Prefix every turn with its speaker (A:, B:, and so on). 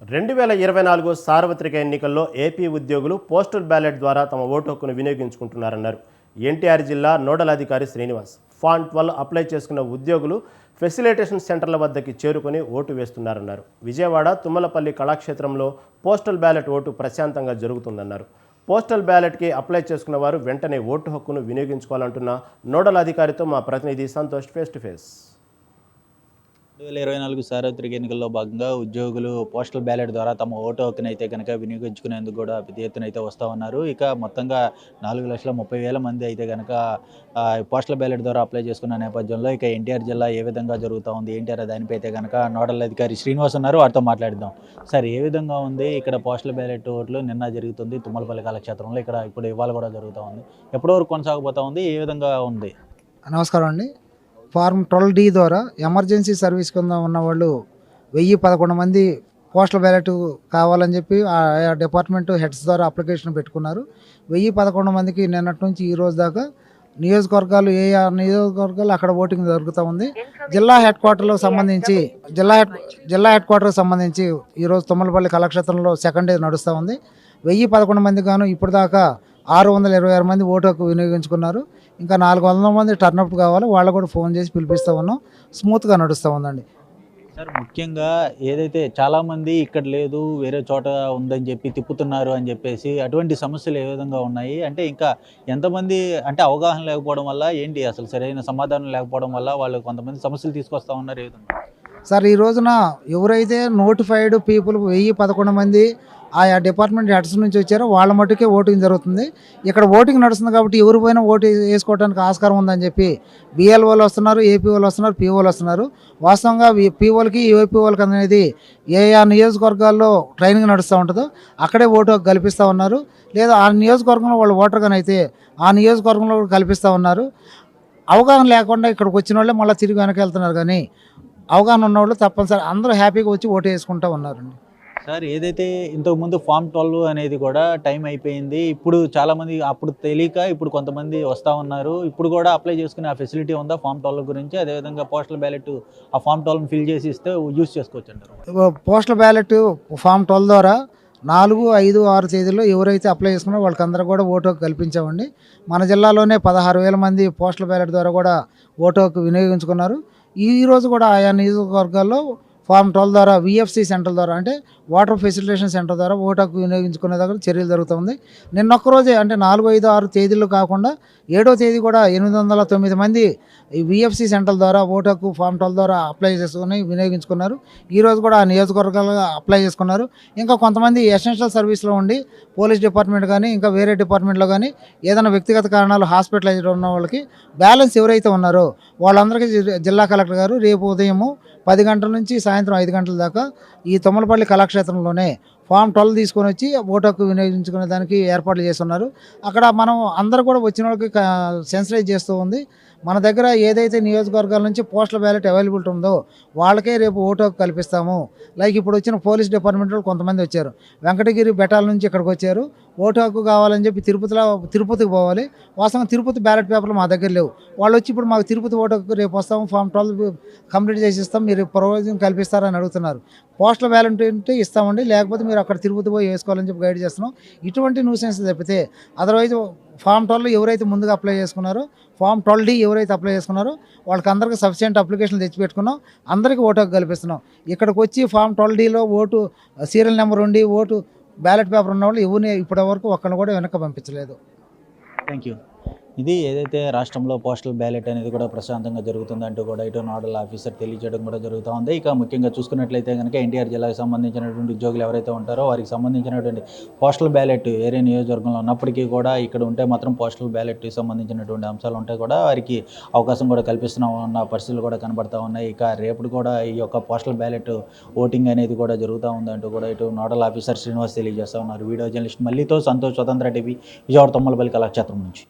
A: 2024 సార్వత్రిక ఎన్నికల్లో ఏపీ ఉద్యోగులు పోస్టల్ బ్యాలెట్ ద్వారా తమ ఓటు హక్కును వినియోగించుకుంటున్నారన్నారు ఎన్టీఆర్ జిల్లా నోడల్ అధికారి శ్రీనివాస్. ఫామ్ 12 అప్లై చేసుకున్న ఉద్యోగులు ఫెసిలిటేషన్ సెంటర్ల వద్దకి చేరుకొని ఓటు వేస్తున్నారన్నారు. విజయవాడ తుమ్మలపల్లి కళాక్షేత్రంలో పోస్టల్ బ్యాలెట్ ఓటు ప్రశాంతంగా జరుగుతుందన్నారు. పోస్టల్ బ్యాలెట్కి అప్లై చేసుకున్న వారు వెంటనే ఓటు హక్కును వినియోగించుకోవాలంటున్న నోడల్ అధికారితో మా ప్రతినిధి సంతోష్ ఫేస్ టు ఫేస్.
B: 2024 సార్వత్రిక ఎన్నికల్లో భాగంగా ఉద్యోగులు పోస్టల్ బ్యాలెట్ ద్వారా తమ ఓటు హక్కును అయితే కనుక వినియోగించుకునేందుకు కూడా పెద్ద ఎత్తున అయితే వస్తూ ఉన్నారు. ఇక మొత్తంగా 4,30,000 మంది అయితే కనుక పోస్టల్ బ్యాలెట్ ద్వారా అప్లై చేసుకున్న నేపథ్యంలో ఇక ఎన్టీఆర్ జిల్లా ఏ విధంగా జరుగుతూ ఉంది ఏంటి దానిపై అయితే కనుక నోడల్ అధికారి శ్రీనివాస్ ఉన్నారు, వారితో మాట్లాడిద్దాం. సార్, ఏ విధంగా ఉంది ఇక్కడ పోస్టల్ బ్యాలెట్ ఓట్లు? నిన్న జరుగుతుంది తుమ్మలపల్లి కళాక్షేత్రంలో, ఇక్కడ ఇప్పుడు ఇవాళ కూడా జరుగుతూ ఉంది. ఎప్పటి వరకు కొనసాగబోతూ ఉంది? ఏ విధంగా ఉంది?
C: నమస్కారం అండి. ఫార్మ్ 12D ద్వారా ఎమర్జెన్సీ సర్వీస్ కింద ఉన్న వాళ్ళు 1011 మంది పోస్టల్ బ్యాలెట్ కావాలని చెప్పి ఆ డిపార్ట్మెంట్ హెడ్స్ ద్వారా అప్లికేషన్ పెట్టుకున్నారు. 1011 మందికి నిన్నటి నుంచి ఈ రోజు దాకా నియోజకవర్గాలు నియోజకవర్గాలు అక్కడ ఓటింగ్ జరుగుతూ ఉంది. జిల్లా హెడ్ క్వార్టర్కి సంబంధించి ఈరోజు తుమ్మలపల్లి కళాక్షేత్రంలో సెకండ్ డే నడుస్తూ ఉంది. 1011 మంది గాను ఇప్పుడు దాకా 626 మంది ఓటు హక్కు వినియోగించుకున్నారు. ఇంకా 400 మంది టర్నప్ కావాలి, వాళ్ళు కూడా ఫోన్ చేసి పిలిపిస్తూ ఉన్నాం. స్మూత్గా నడుస్తూ ఉందండి.
B: సార్, ముఖ్యంగా ఏదైతే చాలామంది ఇక్కడ లేదు వేరే చోట ఉందని చెప్పి తిప్పుతున్నారు అని చెప్పేసి అటువంటి సమస్యలు ఏ విధంగా ఉన్నాయి? అంటే ఇంకా ఎంతమంది అంటే అవగాహన లేకపోవడం వల్ల ఏంటి, అసలు సరైన సమాధానం లేకపోవడం వల్ల వాళ్ళు కొంతమంది సమస్యలు తీసుకొస్తూ ఉన్నారు ఏ విధంగా?
C: సార్, ఈ రోజున ఎవరైతే నోటిఫైడ్ పీపుల్ 1011 మంది ఆయా డిపార్ట్మెంట్ హెడ్స్ నుంచి వచ్చారో వాళ్ళ మట్టుకే ఓటింగ్ జరుగుతుంది. ఇక్కడ ఓటింగ్ నడుస్తుంది కాబట్టి ఎవరి పైన ఓటు వేసుకోవడానికి ఆస్కారం ఉందని చెప్పి బిఎల్ఓలు వస్తున్నారు, ఏపీ వాళ్ళు వస్తున్నారు, పీఓలు వస్తున్నారు. వాస్తవంగా పీఓలకి ఏపీ వాళ్ళకి అనేది ఏ నియోజకవర్గాల్లో ట్రైనింగ్ నడుస్తూ ఉంటుందో అక్కడే ఓటు కల్పిస్తూ ఉన్నారు. లేదా ఆ నియోజకవర్గంలో వాళ్ళు ఓటర్గానైతే ఆ నియోజకవర్గంలో కూడా కల్పిస్తూ ఉన్నారు. అవగాహన లేకుండా ఇక్కడికి వచ్చిన వాళ్ళే మళ్ళీ తిరిగి వెనక్కి వెళ్తున్నారు, కానీ అవగాహన ఉన్నవాళ్ళు తప్పనిసరి అందరూ హ్యాపీగా వచ్చి ఓటు వేసుకుంటూ ఉన్నారండి.
B: సార్, ఏదైతే ఇంతకుముందు ఫామ్ 12 అనేది కూడా టైం అయిపోయింది. ఇప్పుడు చాలామంది అప్పుడు తెలియక ఇప్పుడు కొంతమంది వస్తూ ఉన్నారు. ఇప్పుడు కూడా అప్లై చేసుకునే ఆ ఫెసిలిటీ ఉందా ఫామ్ 12 గురించి? అదేవిధంగా పోస్టల్ బ్యాలెట్ ఆ ఫామ్ 12 ఫిల్ చేసి ఇస్తే యూజ్ చేసుకోవచ్చు అంటారు.
C: పోస్టల్ బ్యాలెట్ ఫామ్ 12 ద్వారా 4, 5, 6 తేదీల్లో ఎవరైతే అప్లై చేసుకున్నారో వాళ్ళకందరూ కూడా ఓటు హక్కు కల్పించామండి. మన జిల్లాలోనే 16,000 మంది పోస్టల్ బ్యాలెట్ ద్వారా కూడా ఓటు హక్కు వినియోగించుకున్నారు. ఈరోజు కూడా ఆయా నియోజకవర్గాల్లో ఫామ్ 12 ద్వారా విఎఫ్సి సెంటర్ ద్వారా అంటే వాటర్ ఫెసిలిటేషన్ సెంటర్ ద్వారా ఓటు హక్కు వినియోగించుకునే దగ్గర చర్యలు జరుగుతుంది. నిన్న ఒక్కరోజే అంటే 4, 5, 6 తేదీలు కాకుండా 7వ తేదీ కూడా 809 మంది ఈ విఎఫ్సి సెంటర్ ద్వారా ఓటు హక్కు ఫామ్ 12 ద్వారా అప్లై చేసుకుని వినియోగించుకున్నారు. ఈరోజు కూడా ఆ నియోజకవర్గాలుగా అప్లై చేసుకున్నారు. ఇంకా కొంతమంది ఎసెన్షియల్ సర్వీస్లో ఉండి పోలీస్ డిపార్ట్మెంట్ కానీ ఇంకా వేరే డిపార్ట్మెంట్లో కానీ ఏదైనా వ్యక్తిగత కారణాలు హాస్పిటలైజ్ ఉన్న వాళ్ళకి బ్యాలెన్స్ ఎవరైతే ఉన్నారో వాళ్ళందరికీ జిల్లా కలెక్టర్ గారు రేపు ఉదయము 10 గంటల నుంచి సాయంత్రం 5 గంటల దాకా ఈ తుమ్మలపల్లి కళాక్షేత్రంలోనే ఫామ్ 12 తీసుకొని వచ్చి ఓటు హక్కు వినియోగించుకునే దానికి ఏర్పాట్లు చేస్తున్నారు. అక్కడ మనం అందరూ కూడా వచ్చిన వాళ్ళకి సెన్సిటైజ్ చేస్తూ ఉంది. మన దగ్గర ఏదైతే నియోజకవర్గాల నుంచి పోస్టల్ బ్యాలెట్ అవైలబిలిటీ ఉందో వాళ్ళకే రేపు ఓటు హక్కు కల్పిస్తాము. లైక్ ఇప్పుడు వచ్చిన పోలీస్ డిపార్ట్మెంట్ వాళ్ళు కొంతమంది వచ్చారు, వెంకటగిరి బెటాల నుంచి ఇక్కడికి వచ్చారు. ఓటు హక్కు కావాలని చెప్పి తిరుపతికి పోవాలి. వాస్తవంగా తిరుపతి బ్యాలెట్ పేపర్లు మా దగ్గర లేవు. వాళ్ళు వచ్చి ఇప్పుడు మాకు తిరుపతి ఓటు హక్కు రేపు వస్తాము, ఫామ్ 12 కంప్లీట్ చేసి ఇస్తాం, మీరు ప్రొవిజన్ కల్పిస్తారని అడుగుతున్నారు. పోస్టల్ బ్యాలెట్ ఉంటే ఇస్తామండి, లేకపోతే మీరు అక్కడ తిరుపతి పోయి వేసుకోవాలని చెప్పి గైడ్ చేస్తున్నాం. ఇటువంటి న్యూసెన్స్ తప్పితే అదర్వైజ్ ఫామ్ 12 ఎవరైతే ముందుగా అప్లై చేసుకున్నారో ఫామ్ 12D ఎవరైతే అప్లై చేసుకున్నారో వాళ్ళకి అందరికీ సఫిషియెంట్ అప్లికేషన్లు తెచ్చిపెట్టుకున్నాం. అందరికీ ఓటు హక్కు కల్పిస్తున్నాం. ఇక్కడికి వచ్చి ఫామ్ 12Dలో ఓటు సీరియల్ నెంబర్ ఉండి ఓటు బ్యాలెట్ పేపర్ ఉన్న వాళ్ళు ఎవరిని ఇప్పటివరకు ఒక్కరిని కూడా వెనక్కి పంపించలేదు.
B: Thank you. ఇది ఏదైతే రాష్ట్రంలో పోస్టల్ బ్యాలెట్ అనేది కూడా ప్రశాంతంగా జరుగుతుందంటూ కూడా ఇటు నోడల్ ఆఫీసర్ తెలియజేయడం కూడా జరుగుతూ ఉంది. ఇక ముఖ్యంగా చూసుకున్నట్లయితే కనుక ఎన్టీఆర్ జిల్లాకు సంబంధించినటువంటి ఉద్యోగులు ఎవరైతే ఉంటారో వారికి సంబంధించినటువంటి పోస్టల్ బ్యాలెట్ వేరే నియోజకవర్గంలో ఉన్నప్పటికీ కూడా ఇక్కడ ఉంటే మాత్రం పోస్టల్ బ్యాలెట్కి సంబంధించినటువంటి అంశాలు ఉంటే కూడా వారికి అవకాశం కూడా కల్పిస్తున్న పరిస్థితులు కూడా కనబడతా ఉన్నాయి. ఇక రేపు కూడా ఈ యొక్క పోస్టల్ బ్యాలెట్ ఓటింగ్ అనేది కూడా జరుగుతూ ఉందంటూ కూడా ఇటు నోడల్ ఆఫీసర్ శ్రీనివాస్ తెలియజేస్తూ ఉన్నారు. వీడియో జర్నలిస్ట్ మల్లితో సంతోష్, స్వతంత్ర టీవీ, విజయవాడ తుమ్మలపల్లి కళాక్షేత్రం నుంచి.